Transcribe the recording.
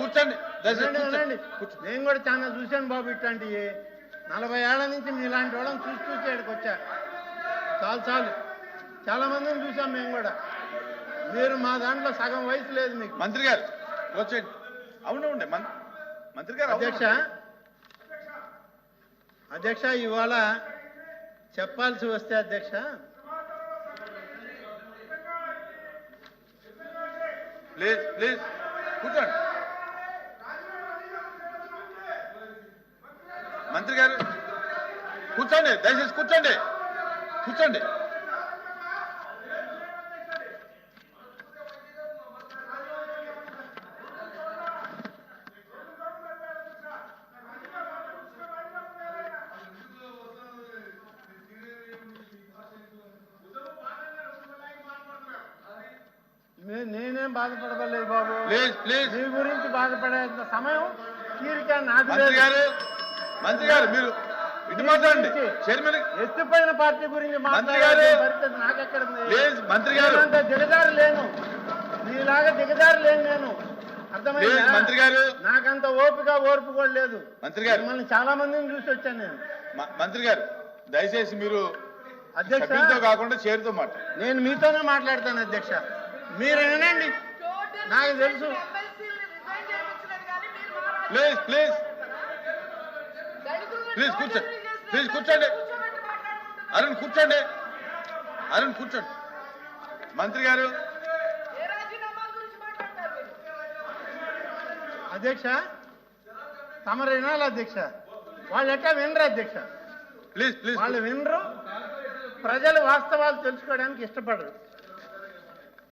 కూర్చోండి నేను కూడా చాలా చూశాను బాబు ఇట్లాంటివి 40 ఏళ్ల నుంచి మీలాంటి వాళ్ళని చూసి ఇక్కడికి వచ్చా చాలు చాలా మందిని చూసాం మేము కూడా మీరు మా దాంట్లో సగం వయసు లేదు మీకు మంత్రి గారు వచ్చేయండి అవునండి మంత్రి గారు అధ్యక్ష ఇవాళ చెప్పాల్సి వస్తే అధ్యక్ష ప్లీజ్ కూర్చోండి మంత్రి గారు కూర్చోండి దయచేసి కూర్చోండి నేనేం బాధపడలేదు బాబు ప్లీజ్ మీ గురించి బాధపడేంత సమయం తీరిక నాకు మంత్రి గారు మీరు ఇటు మాట్లాడండి చైర్మన్ ఎత్తుపోయిన పార్టీ గురించి మాట్లాడే పరిస్థితి నాకెక్కడుంది మంత్రి గారు దిగజారు లేను నీలాగా దిగజారు లేను నేను అర్థమైంది మంత్రి గారు నాకంత ఓర్పు కూడా లేదు మంత్రి గారు మిమ్మల్ని చాలా మందిని చూసి వచ్చాను నేను మంత్రి గారు దయచేసి మీరు అధ్యక్ష కాకుండా చేరుతో మాట నేను మీతోనే మాట్లాడతాను అధ్యక్ష మీరు వినండి నాకు తెలుసు ప్లీజ్ కూర్చోండి అరుణ్ కూర్చోండి మంత్రి గారు అధ్యక్ష తమరు వినాలి అధ్యక్ష వాళ్ళు ఎట్టా వినరు అధ్యక్ష ప్లీజ్ వాళ్ళు వినరు ప్రజలు వాస్తవాలు తెలుసుకోవడానికి ఇష్టపడరు